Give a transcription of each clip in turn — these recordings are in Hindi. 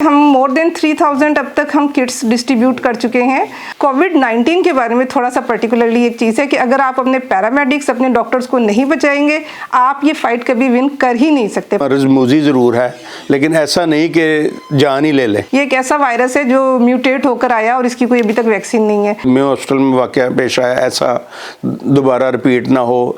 हम मोर देन 3000 अब तक हम किट्स डिस्ट्रीब्यूट कर चुके हैं। कोविड-19 के बारे में थोड़ा सा पर्टिकुलरली एक चीज़ है कि अगर आप अपने पैरामेडिक्स, अपने डॉक्टर्स को नहीं बचाएंगे, आप ये फाइट कभी विन कर ही नहीं सकते। मर्ज मूजी ज़रूर है, लेकिन ऐसा नहीं कि जान ही ले ले। ये एक ऐसा वायरस है जो म्यूटेट होकर आया और इसकी कोई अभी तक वैक्सीन नहीं है। मैं हॉस्पिटल में वाकया पेश आया, ऐसा दोबारा रिपीट ना हो।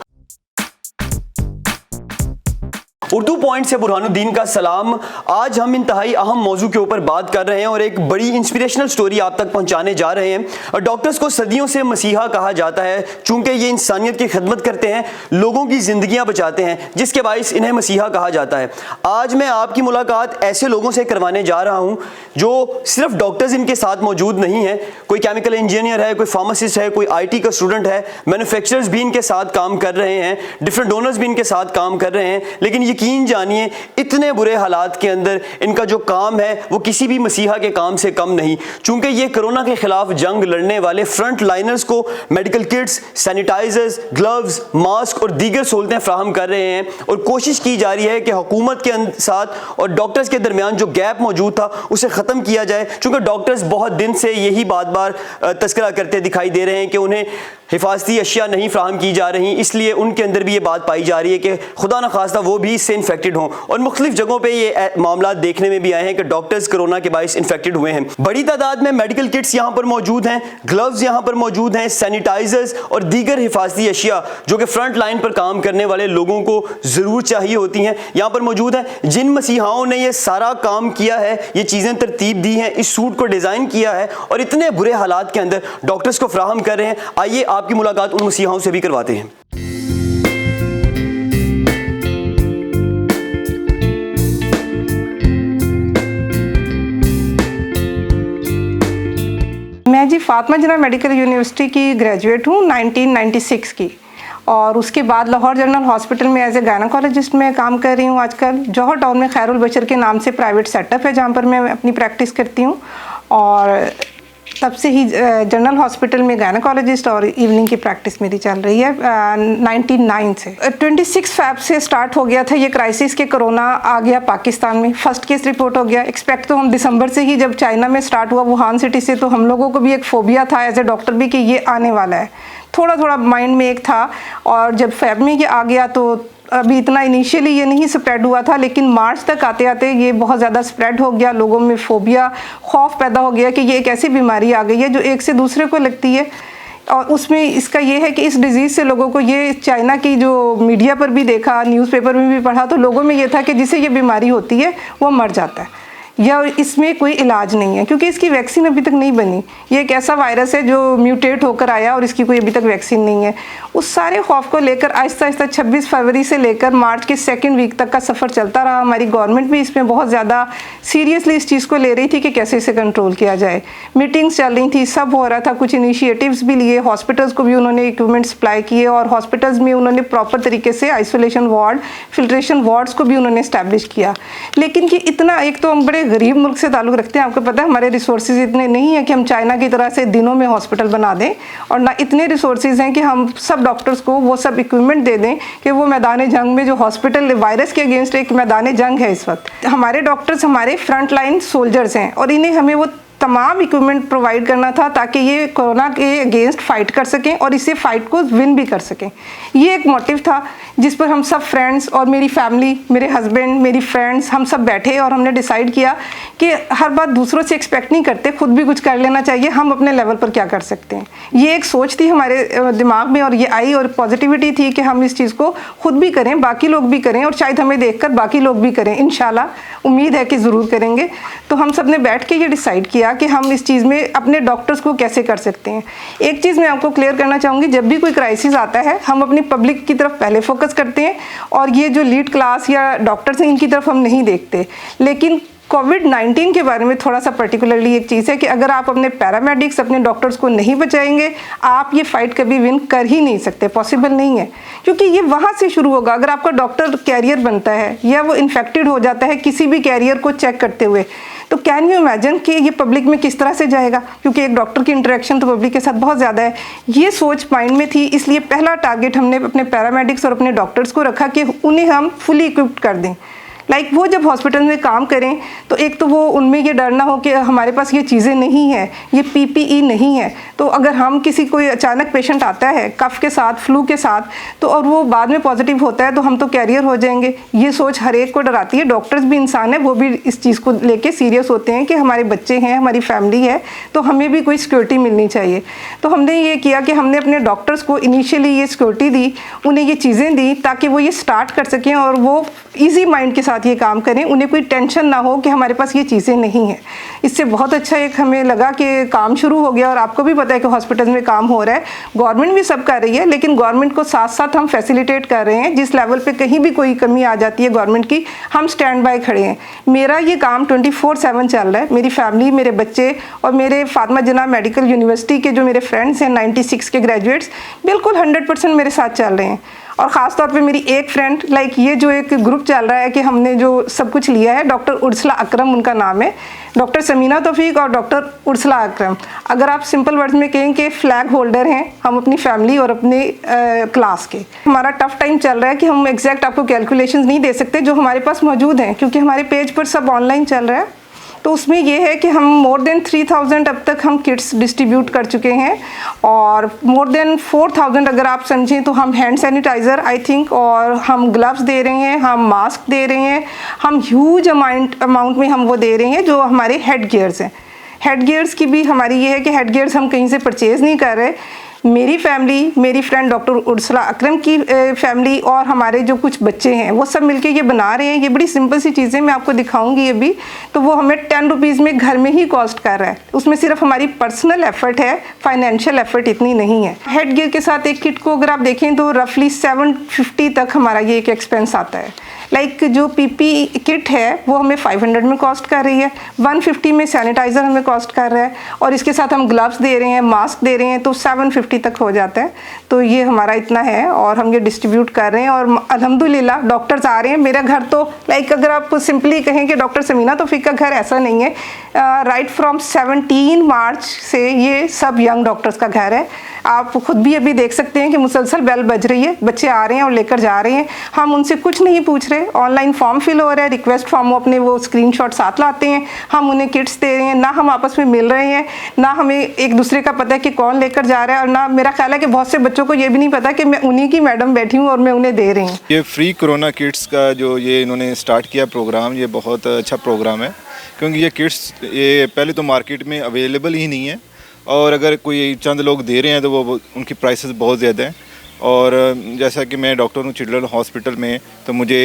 उर्दू पॉइंट से बुरहानुद्दीन का सलाम। आज हम इंतहाई अहम मौजू के ऊपर बात कर रहे हैं और एक बड़ी इंस्पिरेशनल स्टोरी आप तक पहुंचाने जा रहे हैं। और डॉक्टर्स को सदियों से मसीहा कहा जाता है, चूंकि ये इंसानियत की खिदमत करते हैं, लोगों की जिंदगियां बचाते हैं, जिसके बाइस इन्हें मसीहा कहा जाता है। आज मैं आपकी मुलाकात ऐसे लोगों से करवाने जा रहा हूं जो सिर्फ डॉक्टर्स इनके साथ मौजूद नहीं है। कोई केमिकल इंजीनियर है, कोई फार्मासिस्ट है, कोई IT का स्टूडेंट है, मैन्युफैक्चरर्स भी इनके साथ काम कर रहे हैं, डिफरेंट डोनर्स भी इनके साथ काम कर रहे हैं। लेकिन यकीन जानिए, इतने बुरे हालात के अंदर इनका जो काम है वो किसी भी मसीहा के काम से कम नहीं। चूंकि ये कोरोना के खिलाफ जंग लड़ने वाले फ्रंट लाइनर्स को medical kits, sanitisers, gloves, mask और दीगर सहूलतें फ्राहम कर रहे हैं और कोशिश की जा रही है कि हुकूमत के साथ और डॉक्टर्स के दरमियान जो गैप मौजूद था उसे ख़त्म किया जाए। चूंकि डॉक्टर्स बहुत दिन से यही बार तस्करा करते दिखाई दे रहे हैं कि उन्हें हिफाजती अशिया नहीं फ्राहम की जा रही, इसलिए उनके अंदर भी ये बात पाई जा रही है कि खुदा न खास्ता वो भी इससे इन्फेक्टेड हों। और मुख्तलिफ जगहों पे ये मामला देखने में भी आए हैं कि डॉक्टर्स कोरोना के बाइस इन्फेक्टेड हुए हैं। बड़ी तादाद में मेडिकल किट्स यहाँ पर मौजूद हैं, ग्लव्स यहाँ पर मौजूद हैं, सैनिटाइजर्स और दीगर हिफाजती अशिया जो कि फ्रंट लाइन पर काम करने वाले लोगों को ज़रूर चाहिए होती हैं, यहाँ पर मौजूद हैं। जिन मसीहाओं ने ये सारा काम किया है, ये चीज़ें तरतीब दी हैं, इस सूट को डिज़ाइन किया है और इतने बुरे हालात के अंदर डॉक्टर्स को फ्राहम कर रहे हैं, आइए आपकी मुलाकात उन मसीहाओं से भी करवाते हैं। मैं जी फातिमा जिन्ना मेडिकल यूनिवर्सिटी की ग्रेजुएट हूँ 1996 की, और उसके बाद लाहौर जनरल हॉस्पिटल में एज ए गायनाकोलॉजिस्ट में काम कर रही हूँ। आजकल जौहर टाउन में खैरुल बशर के नाम से प्राइवेट सेटअप है जहाँ पर मैं अपनी प्रैक्टिस करती हूँ, और तब से ही जनरल हॉस्पिटल में गायनाकोलॉजिस्ट और इवनिंग की प्रैक्टिस मेरी चल रही है 99 से। 26 फ़रवरी से स्टार्ट हो गया था ये क्राइसिस के कोरोना आ गया पाकिस्तान में, फर्स्ट केस रिपोर्ट हो गया। एक्सपेक्ट तो हम दिसंबर से ही, जब चाइना में स्टार्ट हुआ वुहान सिटी से, तो हम लोगों को भी एक फोबिया था एज ए डॉक्टर भी कि ये आने वाला है, थोड़ा माइंड में एक था। और जब फेब में ये आ गया तो अभी इतना इनिशियली ये नहीं स्प्रेड हुआ था, लेकिन मार्च तक आते आते ये बहुत ज़्यादा स्प्रेड हो गया, लोगों में फोबिया, खौफ पैदा हो गया कि ये एक ऐसी बीमारी आ गई है जो एक से दूसरे को लगती है। और उसमें इसका ये है कि इस डिज़ीज़ से लोगों को, ये चाइना की जो मीडिया पर भी देखा, न्यूज़पेपर में भी पढ़ा, तो लोगों में ये था कि जिसे ये बीमारी होती है वो मर जाता है या इसमें कोई इलाज नहीं है, क्योंकि इसकी वैक्सीन अभी तक नहीं बनी। ये एक ऐसा वायरस है जो म्यूटेट होकर आया और इसकी कोई अभी तक वैक्सीन नहीं है। उस सारे खौफ को लेकर आहिस्ता आहिस्ता 26 फरवरी से लेकर मार्च के 2nd वीक तक का सफ़र चलता रहा। हमारी गवर्नमेंट भी इसमें बहुत ज़्यादा सीरियसली इस चीज़ को ले रही थी कि कैसे इसे कंट्रोल किया जाए। मीटिंग्स चल रही थी, सब हो रहा था, कुछ इनिशिएटिव्स भी लिए, हॉस्पिटल्स को भी उन्होंने इक्विपमेंट सप्लाई किए और हॉस्पिटल्स में उन्होंने प्रॉपर तरीके से आइसोलेशन वार्ड, फिल्ट्रेशन वार्ड्स को भी उन्होंने इस्टेब्लिश किया। लेकिन ये इतना, एक तो हम बड़े गरीब मुल्क से ताल्लुक़ रखते हैं, आपको पता है हमारे रिसोर्सेज इतने नहीं हैं कि हम चाइना की तरह से दिनों में हॉस्पिटल बना दें, और ना इतने रिसोर्सेज हैं कि हम सब डॉक्टर्स को वो सब इक्विपमेंट दे दें कि वो मैदान जंग में, जो हॉस्पिटल वायरस के अगेंस्ट एक मैदान जंग है इस वक्त, हमारे डॉक्टर्स हमारे फ्रंट लाइन सोल्जर्स हैं और इन्हें हमें वो तमाम इक्विपमेंट प्रोवाइड करना था ताकि ये कोरोना के अगेंस्ट फाइट कर सकें और इसे फाइट को विन भी कर सकें। ये एक मोटिव था जिस पर हम सब फ्रेंड्स और मेरी फैमिली, मेरे हस्बैंड, मेरी फ्रेंड्स, हम सब बैठे और हमने डिसाइड किया कि हर बात दूसरों से एक्सपेक्ट नहीं करते, खुद भी कुछ कर लेना चाहिए, हम अपने लेवल पर क्या कर सकते हैं। ये एक सोच थी हमारे दिमाग में और ये आई, और पॉजिटिविटी थी कि हम इस चीज़ को खुद भी करें, बाकी लोग भी करें और शायद हमें देखकर बाकी लोग भी करें। इंशाल्लाह उम्मीद है कि ज़रूर करेंगे। तो हम सब ने बैठ के ये डिसाइड किया कि हम इस चीज़ में अपने डॉक्टर्स को कैसे कर सकते हैं। एक चीज़ मैं आपको क्लियर करना चाहूँगी, जब भी कोई क्राइसिस आता है हम अपनी पब्लिक की तरफ पहले फोकस करते हैं और ये जो लीड क्लास या डॉक्टर्स हैं इनकी तरफ हम नहीं देखते। लेकिन कोविड-19 के बारे में थोड़ा सा पर्टिकुलरली एक चीज़ है कि अगर आप अपने पैरामेडिक्स, अपने डॉक्टर्स को नहीं बचाएंगे, आप ये फाइट कभी विन कर ही नहीं सकते, पॉसिबल नहीं है, क्योंकि ये वहाँ से शुरू होगा। अगर आपका डॉक्टर कैरियर बनता है या वो इन्फेक्टेड हो जाता है किसी भी कैरियर को चेक करते हुए, तो कैन यू इमेजिन कि ये पब्लिक में किस तरह से जाएगा, क्योंकि एक डॉक्टर की इंटरेक्शन तो पब्लिक के साथ बहुत ज़्यादा है। ये सोच माइंड में थी, इसलिए पहला टारगेट हमने अपने पैरामेडिक्स और अपने डॉक्टर्स को रखा कि उन्हें हम फुली इक्विप्ड कर दें, लाइक वो जब हॉस्पिटल में काम करें तो एक तो वो उनमें ये डर ना हो कि हमारे पास ये चीज़ें नहीं हैं, ये PPE नहीं है, तो अगर हम किसी कोई अचानक पेशेंट आता है कफ के साथ, फ्लू के साथ, तो और वो बाद में पॉजिटिव होता है तो हम तो कैरियर हो जाएंगे। ये सोच हर एक को डराती है। डॉक्टर्स भी इंसान है, वो भी इस चीज़ को लेके सीरियस होते हैं कि हमारे बच्चे हैं, हमारी फैमिली है, तो हमें भी कोई सिक्योरिटी मिलनी चाहिए। तो हमने ये किया कि हमने अपने डॉक्टर्स को इनिशियली ये सिक्योरिटी दी, उन्हें ये चीज़ें दी ताकि वो ये स्टार्ट कर सकें और वो ईजी माइंड के साथ ये काम करें, उन्हें कोई टेंशन ना हो कि हमारे पास ये चीज़ें नहीं हैं। इससे बहुत अच्छा एक हमें लगा कि काम शुरू हो गया। और आपको भी पता है कि हॉस्पिटल में काम हो रहा है, गवर्नमेंट भी सब कर रही है, लेकिन गवर्नमेंट को साथ साथ हम फैसिलिटेट कर रहे हैं। जिस लेवल पे कहीं भी कोई कमी आ जाती है गवर्नमेंट की, हम स्टैंड बाय खड़े हैं। मेरा ये काम 24/7 चल रहा है। मेरी फैमिली, मेरे बच्चे और मेरे फातिमा जिन्ना मेडिकल यूनिवर्सिटी के जो मेरे फ्रेंड्स हैं 96 के ग्रेजुएट्स, बिल्कुल 100% मेरे साथ चल रहे हैं। और ख़ास तौर पे मेरी एक फ्रेंड, लाइक ये जो एक ग्रुप चल रहा है कि हमने जो सब कुछ लिया है, डॉक्टर उर्सला अकरम उनका नाम है, डॉक्टर समीना तौफीक और डॉक्टर उर्सला अकरम। अगर आप सिंपल वर्ड्स में कहें कि फ्लैग होल्डर हैं हम अपनी फैमिली और अपने क्लास के। हमारा टफ टाइम चल रहा है कि हम एग्जैक्ट आपको कैलकुलेशंस नहीं दे सकते जो हमारे पास मौजूद हैं, क्योंकि हमारे पेज पर सब ऑनलाइन चल रहा है। तो उसमें ये है कि हम मोर देन 3000 अब तक हम किट्स डिस्ट्रीब्यूट कर चुके हैं, और मोर देन 4000 अगर आप समझें तो हम हैंड सैनिटाइज़र आई थिंक, और हम ग्लव्स दे रहे हैं, हम मास्क दे रहे हैं, हम ह्यूज अमाउंट में हम वो दे रहे हैं जो हमारे हेड गियर्स हैं। हेड गियर्स की भी हमारी ये है कि हेड गियर्स हम कहीं से परचेज़ नहीं कर रहे। मेरी फैमिली, मेरी फ्रेंड डॉक्टर उर्सला अकरम की फैमिली और हमारे जो कुछ बच्चे हैं वो सब मिलके ये बना रहे हैं। ये बड़ी सिंपल सी चीज़ें मैं आपको दिखाऊंगी अभी। तो वो हमें 10 रुपीज़ में घर में ही कॉस्ट कर रहा है। उसमें सिर्फ हमारी पर्सनल एफर्ट है, फाइनेंशियल एफर्ट इतनी नहीं है। हेड गियर के साथ एक किट को अगर आप देखें तो रफली 750 तक हमारा ये एक एक्सपेंस आता है। लाइक जो PPE किट है वो हमें 500 में कॉस्ट कर रही है, 150 में सैनिटाइज़र हमें कॉस्ट कर रहा है, और इसके साथ हम ग्लव्स दे रहे हैं, मास्क दे रहे हैं, तो 750 तक हो जाता है। तो ये हमारा इतना है और हम ये डिस्ट्रीब्यूट कर रहे हैं। और अल्हम्दुलिल्लाह डॉक्टर्स आ रहे हैं। मेरा घर तो लाइक अगर आप सिंपली कहें कि डॉक्टर समीना तौफीक का घर, ऐसा नहीं है। राइट फ्रॉम 17 मार्च से ये सब यंग डॉक्टर्स का घर है। आप खुद भी अभी देख सकते हैं कि मुसलसल बेल बज रही है, बच्चे आ रहे हैं और लेकर जा रहे हैं। हम उनसे कुछ नहीं पूछ रहे, ऑनलाइन फॉर्म फिल हो रहा है, रिक्वेस्ट फॉर्म अपने वो स्क्रीनशॉट साथ लाते हैं, हम उन्हें किट्स दे रहे हैं। ना हम आपस में मिल रहे हैं, ना हमें एक दूसरे का पता है कि कौन लेकर जा रहा है, और ना मेरा ख्याल है कि बहुत से बच्चों को ये भी नहीं पता कि मैं उन्हीं की मैडम बैठी हूँ और मैं उन्हें दे रही हूँ। ये फ्री कोरोना किट्स का जो ये इन्होंने स्टार्ट किया प्रोग्राम, ये बहुत अच्छा प्रोग्राम है, क्योंकि ये किट्स ये पहले तो मार्केट में अवेलेबल ही नहीं है, और अगर कोई चंद लोग दे रहे हैं तो वो उनकी प्राइसेस बहुत ज़्यादा हैं। और जैसा कि मैं डॉक्टर हूँ चिल्ड्रन हॉस्पिटल में, तो मुझे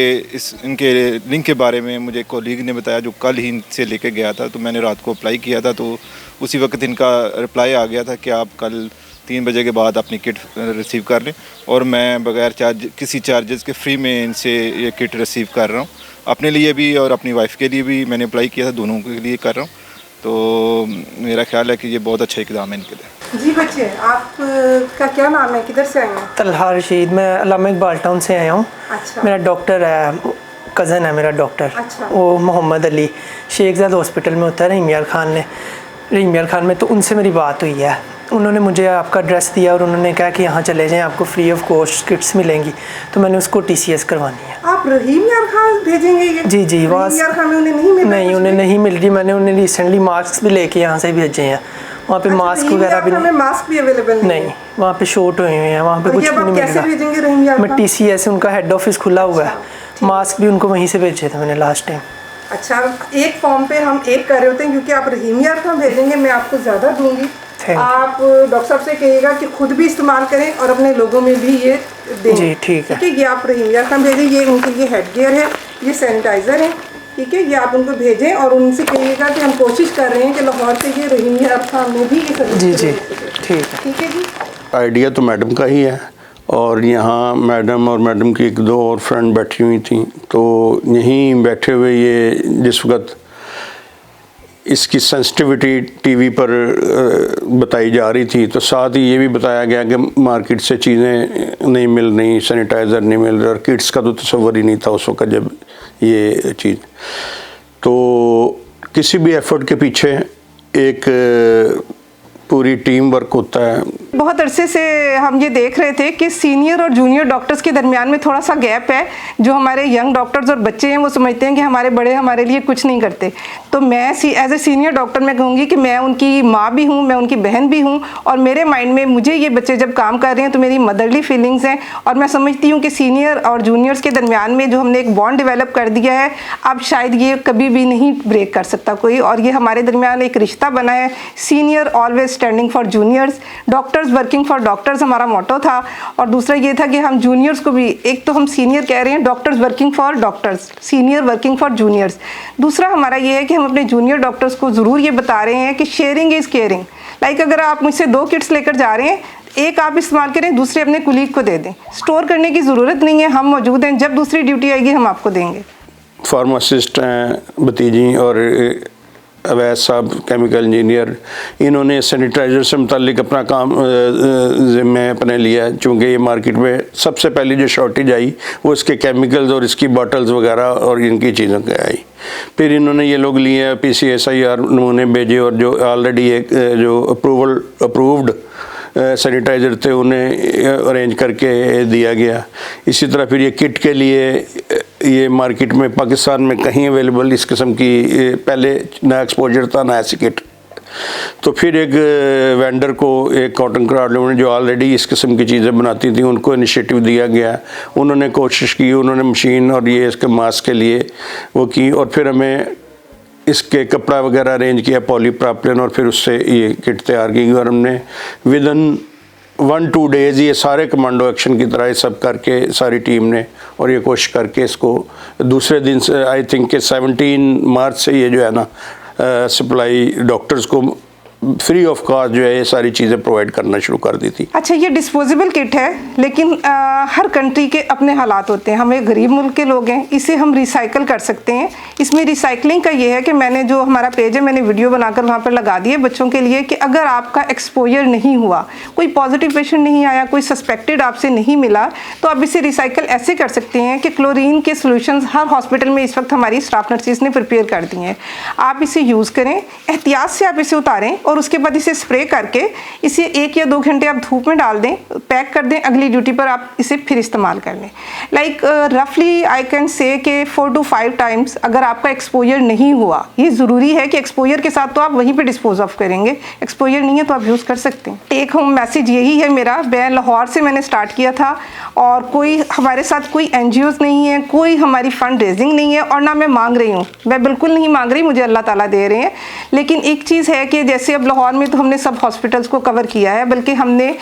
इनके लिंक के बारे में मुझे कॉलीग ने बताया, जो कल ही इनसे लेके गया था। तो मैंने रात को अप्लाई किया था, तो उसी वक्त इनका रिप्लाई आ गया था कि आप कल 3 बजे के बाद अपनी किट रिसीव कर लें, और मैं बगैर किसी चार्जेस के फ्री में इनसे ये किट रिसीव कर रहा हूँ। अपने लिए भी और अपनी वाइफ के लिए भी मैंने अप्लाई किया था, दोनों के लिए कर रहा हूँ। तो मेरा ख्याल है कि ये बहुत अच्छा इक़दाम है इनके लिए। जी बच्चे, आपका क्या नाम है, किधर से आए हैं? तलहा रशीद, मैं अल्लामा इकबाल टाउन से आया हूँ। अच्छा। मेरा डॉक्टर है, कज़न है मेरा डॉक्टर। अच्छा। वो मोहम्मद अली शेखजाद हॉस्पिटल में होता है, रहीम यार खान में। तो उनसे मेरी बात हुई है, उन्होंने मुझे आपका एड्रेस दिया और उन्होंने कहा कि यहाँ चले जाएं, आपको फ्री ऑफ कॉस्ट किट्स मिलेंगी। तो मैंने उसको TCS करवानी है। आप रहीम यार खान भेजेंगे ये? जी वहाँ यार खान में उन्हें नहीं मिल रहा? नहीं, उन्हें नहीं मिल रही। मैंने उन्हें रिसेंटली मास्क भी लेके यहाँ से भेजे हैं। वहाँ पे मास्क वगैरह भी नहीं, मास्क भी अवेलेबल नहीं, वहाँ पे शॉर्ट हुए हैं, वहाँ पे कुछ नहीं मिल रहा। मैं TCS, उनका हेड ऑफिस खुला हुआ है, मास्क भी उनको वहीं से भेजे थे मैंने लास्ट टाइम। अच्छा, एक फॉर्म पे हम एक कर रहे होते हैं, क्योंकि आप रहीम यार खान भेजेंगे, मैं आपको ज़्यादा दूंगी। आप डॉक्टर साहब से कहिएगा कि खुद भी इस्तेमाल करें और अपने लोगों में भी ये दें। जी ठीक है। ये आप रहीम यार खान भेजें। ये उनके ये हेड गियर है, ये सैनिटाइज़र है, ठीक है, ये आप उनको भेजें और उनसे कहिएगा कि हम कोशिश कर रहे हैं कि लाहौर से ये रहीम यार खान में भी ये सब। जी ठीक है जी। आइडिया तो मैडम का ही है, और यहाँ मैडम और मैडम की 1-2 और फ्रेंड बैठी हुई थी, तो यहीं बैठे हुए ये जिस वक्त इसकी सेंसिटिविटी टीवी पर बताई जा रही थी, तो साथ ही ये भी बताया गया कि मार्केट से चीज़ें नहीं मिल रही, सैनिटाइज़र नहीं मिल रहा, और किट्स का तो तस्वर ही नहीं था उस वक्त जब ये चीज़। तो किसी भी एफर्ट के पीछे एक पूरी टीम वर्क होता है। बहुत अरसे से हम ये देख रहे थे कि सीनियर और जूनियर डॉक्टर्स के दरमियान में थोड़ा सा गैप है। जो हमारे यंग डॉक्टर्स और बच्चे हैं वो समझते हैं कि हमारे बड़े हमारे लिए कुछ नहीं करते। तो मैं एज ए सीनियर डॉक्टर मैं कहूँगी कि मैं उनकी माँ भी हूँ, मैं उनकी बहन भी हूँ, और मेरे माइंड में मुझे ये बच्चे जब काम कर रहे हैं तो मेरी मदरली फीलिंग्स हैं, और मैं समझती हूँ कि सीनियर और जूनियर्स के दरमियान में जो हमने एक बॉन्ड डेवलप कर दिया है, अब शायद ये कभी भी नहीं ब्रेक कर सकता कोई, और ये हमारे दरमियान एक रिश्ता बना है। Senior always standing for juniors, doctors working for doctors हमारा मोटो था, और दूसरा ये था कि हम जूनियर्स को भी, एक तो हम सीनियर कह रहे हैं, doctors working for doctors, senior working for juniors. दूसरा हमारा ये है कि हम अपने जूनियर डॉक्टर्स को ज़रूर ये बता रहे हैं कि शेयरिंग इज़ केयरिंग। लाइक अगर आप मुझसे 2 किट्स लेकर जा रहे हैं, एक आप इस्तेमाल करें, दूसरे अपने कुलीग को दे दें। स्टोर करने की ज़रूरत नहीं है, हम मौजूद हैं, जब दूसरी ड्यूटी आएगी हम आपको देंगे। फार्मासिस्ट हैं भतीजी और अवैध साहब केमिकल इंजीनियर, इन्होंने सैनिटाइज़र से मुतालिक अपना काम ज़िम्मे अपने लिया, चूँकि ये मार्केट में सबसे पहली जो शॉर्टेज आई वो इसके केमिकल्स और इसकी बॉटल्स वगैरह और इनकी चीज़ों की आई। फिर इन्होंने ये लोग लिए PCSIR नमूने भेजे, और जो ऑलरेडी एक जो अप्रूव्ड सैनिटाइज़र थे उन्हें अरेंज करके दिया गया। इसी तरह फिर ये किट के लिए ये मार्केट में पाकिस्तान में कहीं अवेलेबल इस किस्म की पहले ना एक्सपोजर था ना ऐसी किट। तो फिर एक वेंडर को, एक कॉटन क्राफ्ट लिमिटेड जो ऑलरेडी इस किस्म की चीज़ें बनाती थी, उनको इनिशिएटिव दिया गया। उन्होंने कोशिश की, उन्होंने मशीन और ये इसके मास्क के लिए वो की, और फिर हमें इसके कपड़ा वगैरह अरेंज किया, पॉलीप्रोपिलीन, और फिर उससे ये किट तैयार की, और हमने विदिन 1-2 डेज़ ये सारे कमांडो एक्शन की तरह ये सब करके सारी टीम ने, और ये कोशिश करके इसको दूसरे दिन से आई थिंक कि 17 मार्च से ये जो है ना सप्लाई डॉक्टर्स को फ्री ऑफ कॉस्ट जो है ये सारी चीज़ें प्रोवाइड करना शुरू कर दी थी। अच्छा, ये डिस्पोजेबल किट है, लेकिन हर कंट्री के अपने हालात होते हैं। हम एक गरीब मुल्क के लोग हैं, इसे हम रिसाइकल कर सकते हैं। इसमें रिसाइकलिंग का ये है कि मैंने जो हमारा पेज है, मैंने वीडियो बनाकर वहाँ पर लगा दी है बच्चों के लिए, कि अगर आपका एक्सपोजर नहीं हुआ, कोई पॉजिटिव पेशेंट नहीं आया, कोई सस्पेक्टेड आपसे नहीं मिला, तो आप इसे रिसाइकल ऐसे कर सकते हैं कि क्लोरीन के सोल्यूशंस हर हॉस्पिटल में इस वक्त हमारी स्टाफ नर्सिस ने प्रिपेयर कर दिए हैं। आप इसे यूज़ करें, एहतियात से आप इसे उतारें, और उसके बाद इसे स्प्रे करके इसे 1 या 2 घंटे आप धूप में डाल दें, पैक कर दें, अगली ड्यूटी पर आप इसे फिर इस्तेमाल कर लें। लाइक रफली आई कैन से कि 4 to 5 टाइम्स अगर आपका एक्सपोजर नहीं हुआ, ये ज़रूरी है कि एक्सपोजर के साथ तो आप वहीं पे डिस्पोज ऑफ करेंगे, एक्सपोजर नहीं है तो आप यूज़ कर सकते हैं। टेक होम मैसेज यही है मेरा। मैं लाहौर से मैंने स्टार्ट किया था, और कोई हमारे साथ कोई NGOs नहीं है, कोई हमारी फंड रेजिंग नहीं है, और ना मैं मांग रही हूँ, मैं बिल्कुल नहीं मांग रही, मुझे अल्लाह ताला दे रहे हैं। लेकिन एक चीज़ है कि जैसे अब लाहौर में तो हमने सब हॉस्पिटल्स को कवर किया है, बल्कि हमने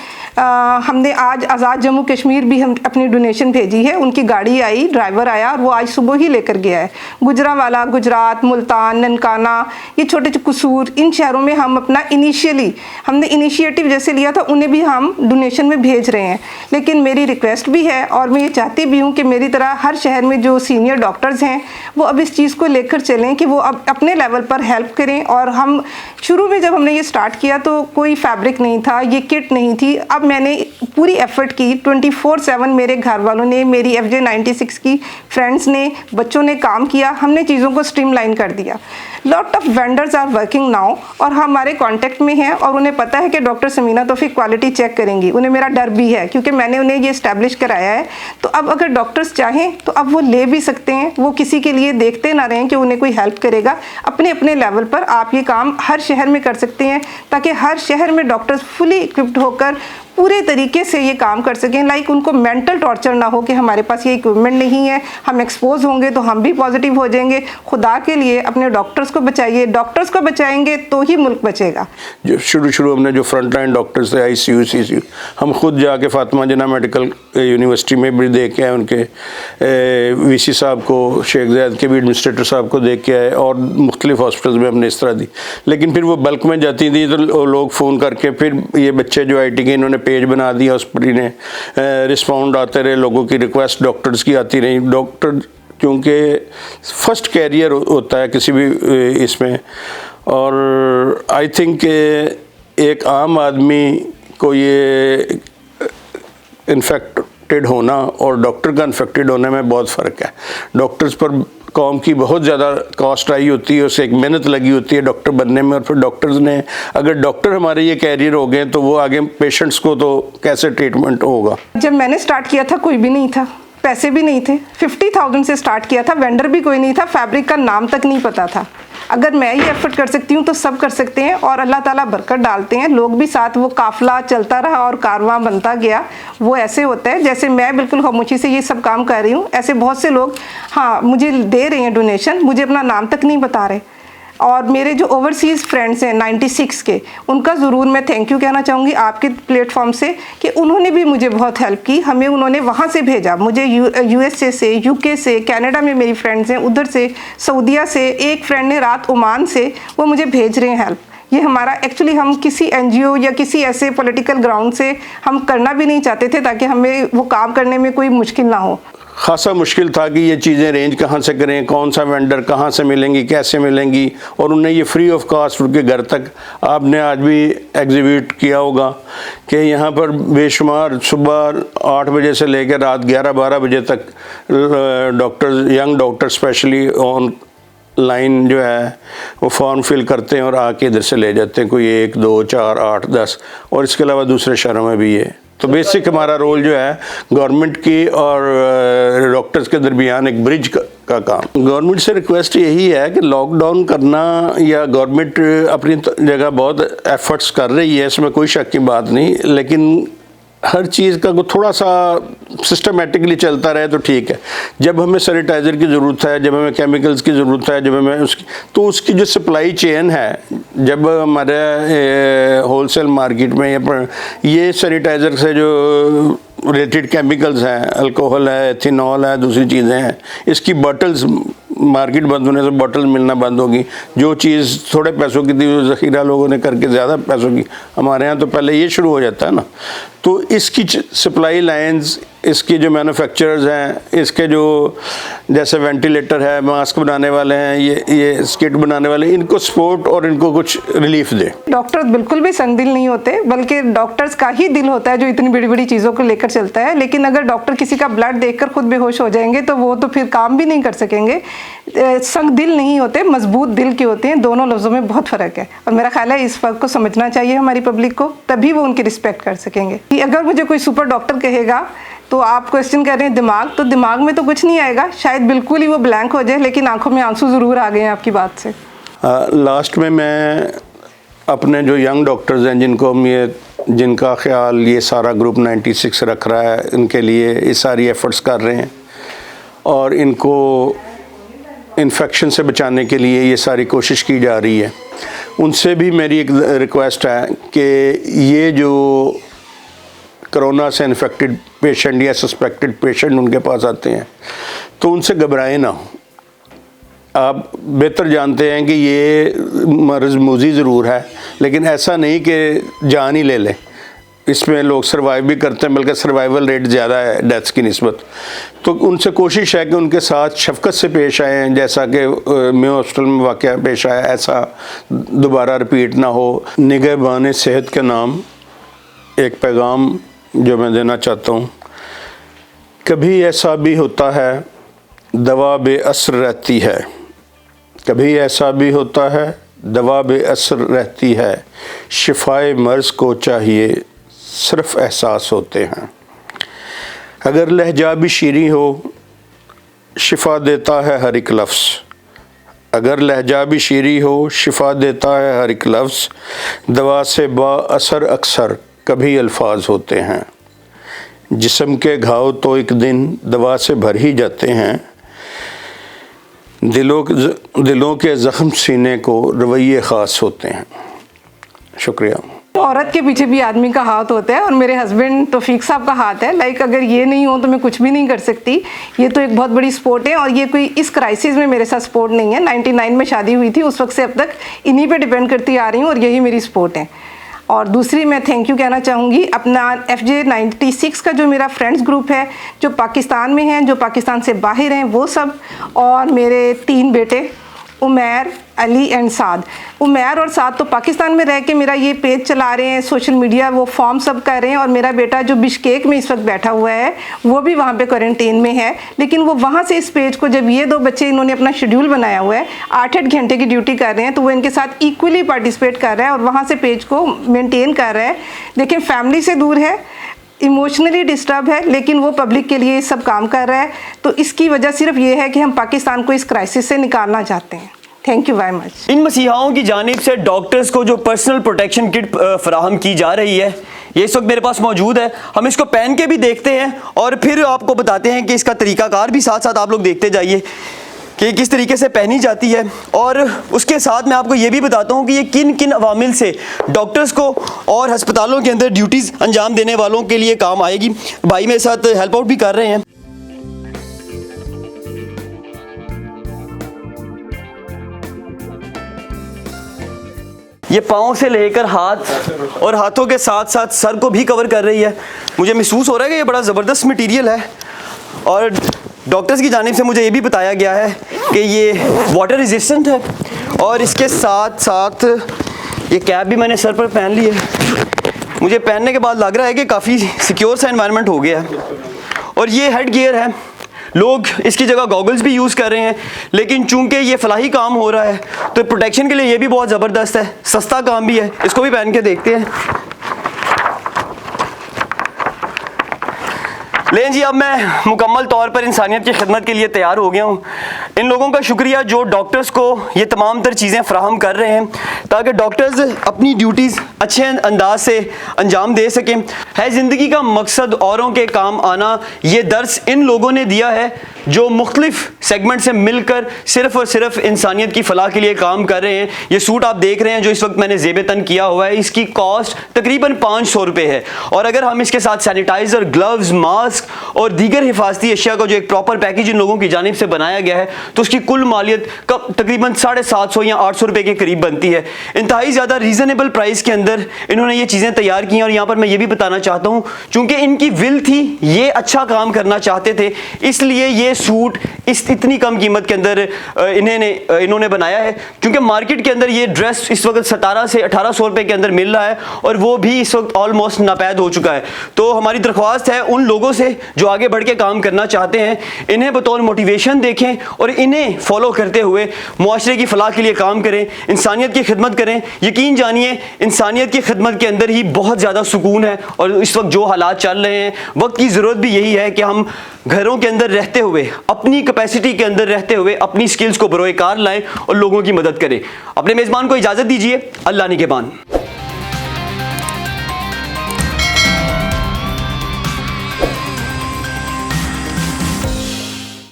आज आज़ाद जम्मू कश्मीर भी हम अपनी डोनेशन भेजी है। उनकी गाड़ी आई, ड्राइवर आया, और वो आज सुबह ही लेकर गया है। गुजरांवाला, गुजरात, मुल्तान, ननकाना, ये छोटे छोटे कसूर, इन शहरों में हम अपना हमने इनिशिएटिव जैसे लिया था, उन्हें भी हम डोनेशन में भेज रहे हैं। लेकिन मेरी रिक्वेस्ट भी है, और मैं ये चाहती भी हूँ कि मेरी तरह हर शहर में जो सीनियर डॉक्टर्स हैं वो अब इस चीज़ को लेकर चलें कि वो अब अपने लेवल पर हेल्प करें। और हम शुरू में जब हमने ये स्टार्ट किया तो कोई फैब्रिक नहीं था, ये किट नहीं थी। अब मैंने पूरी एफर्ट की, 24/7 मेरे घर वालों ने, मेरी FJ 96 की फ्रेंड्स ने, बच्चों ने काम किया, हमने चीज़ों को स्ट्रीमलाइन कर दिया। Lot of vendors are working now, और हमारे कांटेक्ट में हैं, और उन्हें पता है कि डॉक्टर समीना तौफीक क्वालिटी चेक करेंगी। उन्हें मेरा डर भी है, क्योंकि मैंने उन्हें ये इस्टेब्लिश कराया है। तो अब अगर डॉक्टर्स चाहें तो अब वो ले भी सकते हैं, वो किसी के लिए देखते ना रहें कि उन्हें कोई हेल्प करेगा। अपने अपने लेवल पर आप ये काम हर शहर में कर सकते हैं, ताकि हर शहर में डॉक्टर्स फुली इक्विप्ड होकर पूरे तरीके से ये काम कर सकें। लाइक उनको मेंटल टॉर्चर ना हो कि हमारे पास ये इक्विपमेंट नहीं है, हम एक्सपोज होंगे तो हम भी पॉजिटिव हो जाएंगे। खुदा के लिए अपने डॉक्टर्स को बचाइए, डॉक्टर्स को बचाएंगे तो ही मुल्क बचेगा। जो शुरू हमने जो फ्रंट लाइन डॉक्टर्स थे, ICU CCU, हम खुद जाके फातिमा जिन्ना मेडिकल यूनिवर्सिटी में भी देख के आए, उनके VC साहब को, शेख ज़ैद के भी एडमिनिस्ट्रेटर साहब को देख के आए, और मुख्तलिफ हॉस्पिटल्स में हमने इस तरह दी। लेकिन फिर वो बल्क में जाती थी तो लोग फ़ोन करके, फिर ये बच्चे जो IT के इन्होंने पेज बना दिया, उस पर इन्हें रिस्पॉन्ड आते रहे, लोगों की रिक्वेस्ट डॉक्टर्स की आती रही। डॉक्टर क्योंकि फर्स्ट कैरियर होता है किसी भी इसमें, और आई थिंक एक आम आदमी को ये इन्फेक्टेड होना और डॉक्टर का इन्फेक्टेड होने में बहुत फ़र्क है। डॉक्टर्स पर कौम की बहुत ज़्यादा कॉस्ट आई होती है, उसे एक मेहनत लगी होती है डॉक्टर बनने में, और फिर डॉक्टर्स ने, अगर डॉक्टर हमारे ये कैरियर हो गए तो वो आगे पेशेंट्स को तो कैसे ट्रीटमेंट होगा। जब मैंने स्टार्ट किया था कोई भी नहीं था, पैसे भी नहीं थे, 50,000 से स्टार्ट किया था, वेंडर भी कोई नहीं था, फैब्रिक का नाम तक नहीं पता था। अगर मैं ये एफर्ट कर सकती हूँ तो सब कर सकते हैं, और अल्लाह ताला बरकत डालते हैं, लोग भी साथ, वो काफिला चलता रहा और कारवां बनता गया। वो ऐसे होता है जैसे मैं बिल्कुल खामोशी से ये सब काम कर रही हूँ, ऐसे बहुत से लोग हाँ मुझे दे रहे हैं डोनेशन, मुझे अपना नाम तक नहीं बता रहे। और मेरे जो ओवरसीज़ फ्रेंड्स हैं 96 के, उनका ज़रूर मैं थैंक यू कहना चाहूँगी आपके प्लेटफॉर्म से, कि उन्होंने भी मुझे बहुत हेल्प की। हमें उन्होंने वहाँ से भेजा, मुझे USA से, UK से, कनाडा में मेरी फ्रेंड्स हैं, उधर से सऊदीया से, एक फ्रेंड ने रात ओमान से, वो मुझे भेज रहे हैं हेल्प। ये हमारा एक्चुअली हम किसी NGO या किसी ऐसे पॉलिटिकल ग्राउंड से हम करना भी नहीं चाहते थे, ताकि हमें वो काम करने में कोई मुश्किल ना हो। खासा मुश्किल था कि ये चीज़ें अरेंज कहाँ से करें, कौन सा वेंडर कहाँ से मिलेंगी, कैसे मिलेंगी, और उन्हें ये फ्री ऑफ कॉस्ट उनके घर तक। आपने आज भी एग्जीबिट किया होगा कि यहाँ पर बेशुमार सुबह 8 बजे से लेकर रात 11-12 बजे तक doctors, young doctor specially on line जो है वो फॉर्म फिल करते हैं और आके इधर से ले जाते हैं, कोई 1, 2, 4, 8, 10, और इसके अलावा दूसरे शहरों में भी है। तो बेसिक हमारा रोल जो है गवर्नमेंट की और डॉक्टर्स के दरमियान एक ब्रिज का काम। गवर्नमेंट से रिक्वेस्ट यही है कि लॉकडाउन करना, या गवर्नमेंट अपनी जगह बहुत एफर्ट्स कर रही है, इसमें कोई शक की बात नहीं, लेकिन हर चीज़ का थोड़ा सा सिस्टमेटिकली चलता रहे तो ठीक है। जब हमें सैनिटाइज़र की ज़रूरत है, जब हमें केमिकल्स की ज़रूरत है, जब हमें उसकी जो सप्लाई चेन है, जब हमारे होलसेल मार्केट में ये सैनिटाइज़र से जो रिलेटेड केमिकल्स हैं, अल्कोहल है, एथेनॉल है, दूसरी चीज़ें हैं, इसकी बॉटल्स मार्केट बंद होने से बॉटल मिलना बंद होगी। जो चीज़ थोड़े पैसों की थी वो ज़ख़ीरा लोगों ने करके ज़्यादा पैसों की, हमारे यहाँ तो पहले ये शुरू हो जाता है ना। तो इसकी सप्लाई लाइंस, इसकी जो मैन्युफैक्चरर्स हैं, इसके जो जैसे वेंटिलेटर है, मास्क बनाने वाले हैं, ये स्किट बनाने वाले, इनको सपोर्ट और इनको कुछ रिलीफ दे। डॉक्टर्स बिल्कुल भी संगदिल नहीं होते, बल्कि डॉक्टर्स का ही दिल होता है जो इतनी बड़ी बड़ी चीज़ों को लेकर चलता है। लेकिन अगर डॉक्टर किसी का ब्लड देखकर खुद बेहोश हो जाएंगे तो वो तो फिर काम भी नहीं कर सकेंगे। संग दिल नहीं होते, मजबूत दिल के होते हैं। दोनों लफ्ज़ों में बहुत फ़र्क है, और मेरा ख्याल है इस फ़र्क को समझना चाहिए हमारी पब्लिक को, तभी वो उनकी रिस्पेक्ट कर सकेंगे। कि अगर मुझे कोई सुपर डॉक्टर कहेगा, तो आप क्वेश्चन कर रहे हैं दिमाग, तो दिमाग में तो कुछ नहीं आएगा, शायद बिल्कुल ही वो ब्लैंक हो जाए, लेकिन आंखों में आंसू ज़रूर आ गए हैं आपकी बात से। लास्ट में मैं अपने जो यंग डॉक्टर्स हैं, जिनका ख्याल ये सारा ग्रुप 96 रख रहा है, इनके लिए ये सारी एफ़र्ट्स कर रहे हैं, और इनको इन्फेक्शन से बचाने के लिए ये सारी कोशिश की जा रही है, उनसे भी मेरी एक रिक्वेस्ट है कि ये जो कोरोना से इन्फेक्टेड पेशेंट या सस्पेक्टेड पेशेंट उनके पास आते हैं, तो उनसे घबराएं ना। आप बेहतर जानते हैं कि ये मर्ज़ मूज़ी ज़रूर है, लेकिन ऐसा नहीं कि जान ही ले लें। इसमें लोग सर्वाइव भी करते हैं, बल्कि सर्वाइवल रेट ज़्यादा है डेथ्स की निस्बत। तो उनसे कोशिश है कि उनके साथ शफ़क़त से पेश आएँ, जैसा कि मेयो हॉस्पिटल में वाक़या पेश आया, ऐसा दोबारा रिपीट ना हो। निगहबान सेहत के नाम एक पैगाम जो मैं देना चाहता हूँ, कभी ऐसा भी होता है दवा बेअसर रहती है, कभी ऐसा भी होता है दवा बेअसर रहती है, शिफाए मर्ज़ को चाहिए सिर्फ एहसास होते हैं। अगर लहजा भी शीरी हो शिफा देता है हर एक लफ्ज़, अगर लहजा भी शीरी हो शिफा देता है हर एक लफ्ज़, दवा से बाअसर अक्सर कभी अल्फाज होते हैं। जिस्म के घाव तो एक दिन दवा से भर ही जाते हैं, दिलों के ज़ख्म सीने को रवैये ख़ास होते हैं। शुक्रिया। औरत के पीछे भी आदमी का हाथ होता है, और मेरे हस्बैंड तौफीक साहब का हाथ है। लाइक अगर ये नहीं हो तो मैं कुछ भी नहीं कर सकती। ये तो एक बहुत बड़ी सपोर्ट है, और ये कोई इस क्राइसिस में मेरे साथ सपोर्ट नहीं है। 99 में शादी हुई थी, उस वक्त से अब तक इन्हीं पे डिपेंड करती आ रही हूँ, और यही मेरी सपोर्ट है। और दूसरी मैं थैंक यू कहना चाहूँगी अपना FJ 96 का जो मेरा फ्रेंड्स ग्रुप है, जो पाकिस्तान में हैं, जो पाकिस्तान से बाहर हैं, वो सब, और मेरे 3 बेटे, उमैर, अली एंड साद। उमैर और साद तो पाकिस्तान में रह के मेरा ये पेज चला रहे हैं, सोशल मीडिया वो फॉर्म सब कर रहे हैं, और मेरा बेटा जो बिश्केक में इस वक्त बैठा हुआ है वो भी वहाँ पे क्वारंटीन में है। लेकिन वो वहाँ से इस पेज को, जब ये 2 बच्चे इन्होंने अपना शेड्यूल बनाया हुआ है, 8-8 घंटे की ड्यूटी कर रहे हैं, तो वो इनके साथ इक्वली पार्टिसिपेट कर रहा है और वहाँ से पेज को मेनटेन कर रहा है। देखिए फैमिली से दूर है, इमोशनली डिस्टर्ब है, लेकिन वो पब्लिक के लिए सब काम कर रहा है। तो इसकी वजह सिर्फ ये है कि हम पाकिस्तान को इस क्राइसिस से निकालना चाहते हैं। Thank you very much. इन मसीहाओं की जानिब से डॉक्टर्स को जो पर्सनल प्रोटेक्शन किट फराहम की जा रही है, ये इस वक्त मेरे पास मौजूद है। हम इसको पहन के भी देखते हैं और फिर आपको बताते हैं कि इसका तरीकाकार भी साथ साथ आप लोग देखते जाइए कि किस तरीके से पहनी जाती है। और उसके साथ मैं आपको ये भी बताता हूँ कि ये किन किन अवामिल से डॉक्टर्स को और हस्पतालों के अंदर ड्यूटीज़ अंजाम देने वालों के लिए काम आएगी। भाई मेरे साथ हेल्प आउट भी कर रहे हैं। ये पाँव से लेकर हाथ और हाथों के साथ साथ सर को भी कवर कर रही है। मुझे महसूस हो रहा है कि ये बड़ा ज़बरदस्त मटेरियल है। और डॉक्टर्स की जानिब से मुझे ये भी बताया गया है कि ये वाटर रेजिस्टेंट है, और इसके साथ साथ ये कैप भी मैंने सर पर पहन ली है। मुझे पहनने के बाद लग रहा है कि काफ़ी सिक्योर सा एनवायरनमेंट हो गया है। और ये हेड गियर है, लोग इसकी जगह गॉगल्स भी यूज़ कर रहे हैं, लेकिन चूंकि ये फलाही काम हो रहा है तो प्रोटेक्शन के लिए ये भी बहुत ज़बरदस्त है, सस्ता काम भी है। इसको भी पहन के देखते हैं। लें जी, अब मैं मुकम्मल तौर पर इंसानियत की खिदमत के लिए तैयार हो गया हूँ। इन लोगों का शुक्रिया जो डॉक्टर्स को ये तमाम तर चीज़ें फ़राहम कर रहे हैं ताकि डॉक्टर्स अपनी ड्यूटीज़ अच्छे अंदाज से अंजाम दे सकें। है ज़िंदगी का मकसद औरों के काम आना, ये दर्स इन लोगों ने दिया है जो मुख्तलिफ सेगमेंट से मिलकर सिर्फ़ और सिर्फ इंसानियत की फ़लाह के लिए काम कर रहे हैं। ये सूट आप देख रहे हैं जो इस वक्त मैंने ज़ेब तन किया हुआ है, इसकी कॉस्ट तकरीबन 500 रुपये है। और अगर हम इसके साथ सैनिटाइज़र, ग्लव्स, मास्क और दीगर हिफाजती अशिया का जो एक प्रॉपर पैकेज इन लोगों की जानिब से बनाया गया है, तो उसकी कुल मालियत तकरीबन 750 या 800 रुपये के करीब बनती है। इंतहाई ज़्यादा रीज़नेबल प्राइस के अंदर इन्होंने ये चीज़ें तैयार की हैं। और यहाँ पर मैं ये भी बताना चाहता हूँ, चूँकि इनकी विल थी, ये अच्छा काम करना चाहते थे, इसलिए ये सूट इतनी कम कीमत के अंदर इन्होंने बनाया है। क्योंकि मार्केट के अंदर ये ड्रेस इस वक्त 1700 से 1800 रुपये के अंदर मिल रहा है, और वो भी इस वक्त ऑलमोस्ट नापैद हो चुका है। तो हमारी दरख्वास्त है उन लोगों से जो आगे बढ़ के काम करना चाहते हैं, इन्हें बतौर मोटिवेशन देखें और इन्हें फॉलो करते हुए मुआशरे की फलाह के लिए काम करें, इंसानियत की खिदमत करें। यकीन जानिए इंसानियत की खिदमत के अंदर ही बहुत ज़्यादा सुकून है। और इस वक्त जो हालात चल रहे हैं, वक्त की ज़रूरत भी यही है कि हम घरों के अंदर रहते हुए, अपनी कैपेसिटी के अंदर रहते हुए अपनी स्किल्स को बरोए कार लाएं और लोगों की मदद करें। अपने मेज़बान को इजाज़त दीजिए। अल्लाह निगहबान।